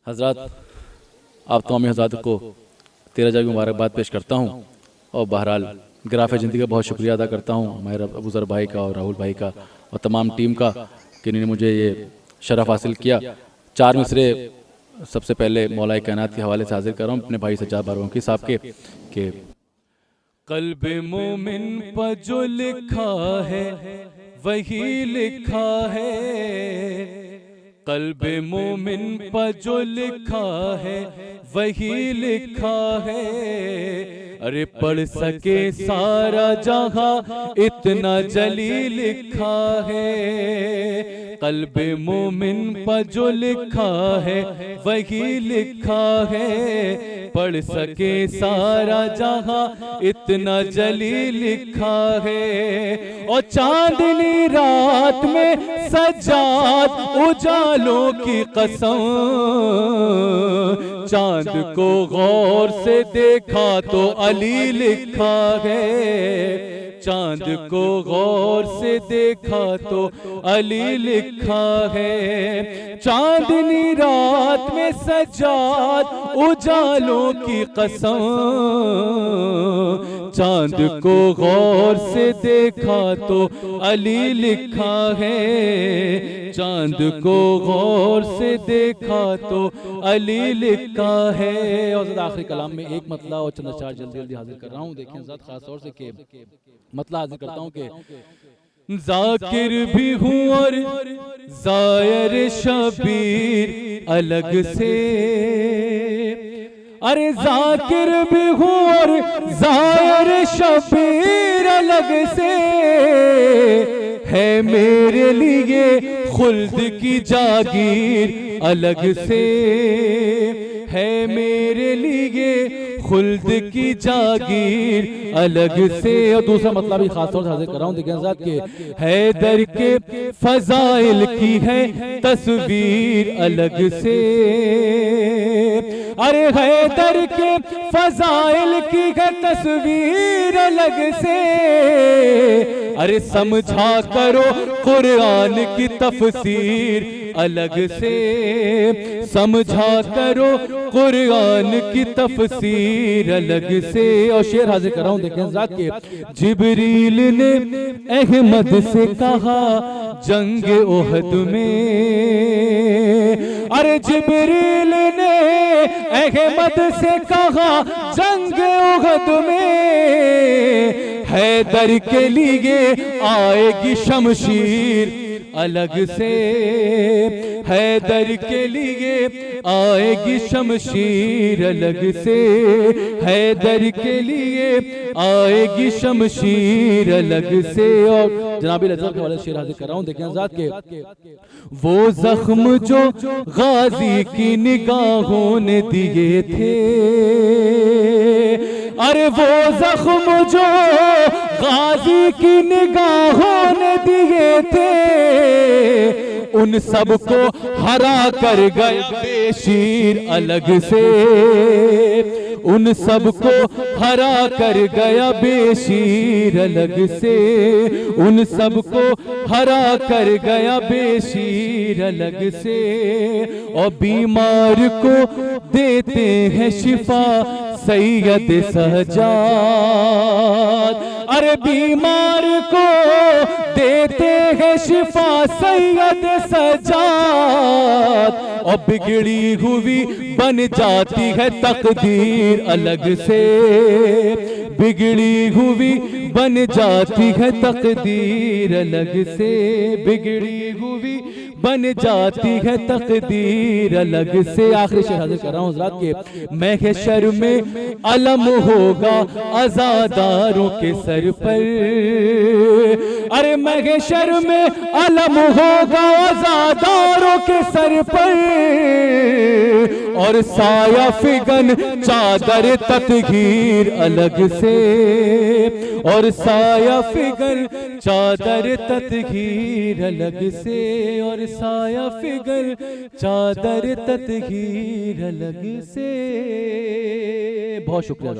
حضرات، آپ تمام حضرات کو 13 جنوری کی مبارکباد پیش کرتا ہوں، اور بہرحال گراف زندگی کا بہت شکریہ ادا کرتا ہوں ماہر ابو ذر بھائی کا اور راہل بھائی کا اور تمام ٹیم کا کہ انہوں نے مجھے یہ شرف حاصل کیا۔ 4 مصرے سب سے پہلے مولا کائنات کے حوالے سے حاضر کر رہا ہوں اپنے بھائی سجاد بارونکی صاحب کے کہ قلب مومن پر جو لکھا ہے وہی لکھا ہے، قلب مومن پر جو لکھا ہے وہی لکھا ہے، ارے پڑھ سکے سارا جہاں اتنا جلی لکھا ہے، قلب مومن پر جو لکھا ہے وہی لکھا ہے، پڑھ سکے سارا جہاں اتنا جلی لکھا ہے، اور چاندنی رات میں سجاد اجالوں کی قسم، چاند کو غور سے دیکھا تو علی لکھا ہے، چاند کو غور سے دیکھا تو علی لکھا ہے، چاندنی رات میں سجاد اجالوں کی قسم، چاند کو غور سے دیکھا تو علی لکھا ہے، چاند کو غور سے دیکھا تو علی لکھا ہے۔ اور آخری کلام میں ایک مطلع اور چند اشعار جلدی جلدی حاضر کر رہا ہوں، دیکھیں ذات خاص طور سے کہ مطلع حاضر کرتا ہوں کہ ذاکر بھی ہوں اور زائر شبیر الگ سے، ارے ذاکر بھی ہوں اور زائر شبیر الگ سے، ہے میرے لیے خلد کی جاگیر الگ سے، ہے میرے لیے خلد کی جاگیر الگ سے۔ اور دوسرا مطلب بھی خاص طور سے حاضر کر رہا ہوں، دیکھیں ذات کہ حیدر کے فضائل کی ہے تصویر الگ سے، ارے حیدر کے فضائل کی ہے تصویر الگ سے، ارے سمجھا کرو قرآن کی تفسیر الگ سے، سمجھا کرو قرآن کی تفسیر الگ سے۔ اور شعر حاضر کر رہا ہوں، دیکھیں ذات کہ جبریل نے احمد سے کہا جنگ احد میں، ارے جبریل نے احمد سے کہا جنگ احد میں، حیدر کے لیے آئے گی شمشیر الگ سے، حیدر کے لیے آئے گی شمشیر الگ سے، حیدر کے لیے آئے گی شمشیر الگ سے۔ اور جناب لذت کے والے شعر حاضر کر رہا ہوں، دیکھیں ذات کہ وہ زخم جو غازی کی نگاہوں نے دیے تھے، ارے وہ زخم جو غازی کی نگاہوں نے دیے تھے، ان سب کو ہرا کر گیا بے شیر الگ سے، ان سب کو ہرا کر گیا بے شیر الگ سے، ان سب کو ہرا کر گیا بے شیر الگ سے، اور بیمار کو دیتے ہیں شفا سید سجاد، ارے بیمار کو دیتے ہیں شفا سید سجاد، اور بگڑی ہوئی بن جاتی ہے تقدیر الگ سے، بگڑی ہوئی بن جاتی ہے تقدیر الگ سے، بگڑی ہوئی بن جاتی ہے تقدیر الگ سے۔ آخری شعر حاضر کر رہا ہوں حضرات کہ محشر میں علم ہوگا عزاداروں کے سر پر، ارے محشر میں علم ہوگا عزاداروں کے سر پر، اور سایہ فگن چادر تطہیر الگ سے، اور سایہ فگن چادر تطہیر الگ سے، اور سایہ فگن چادر تطہیر الگ سے۔ بہت شکریہ۔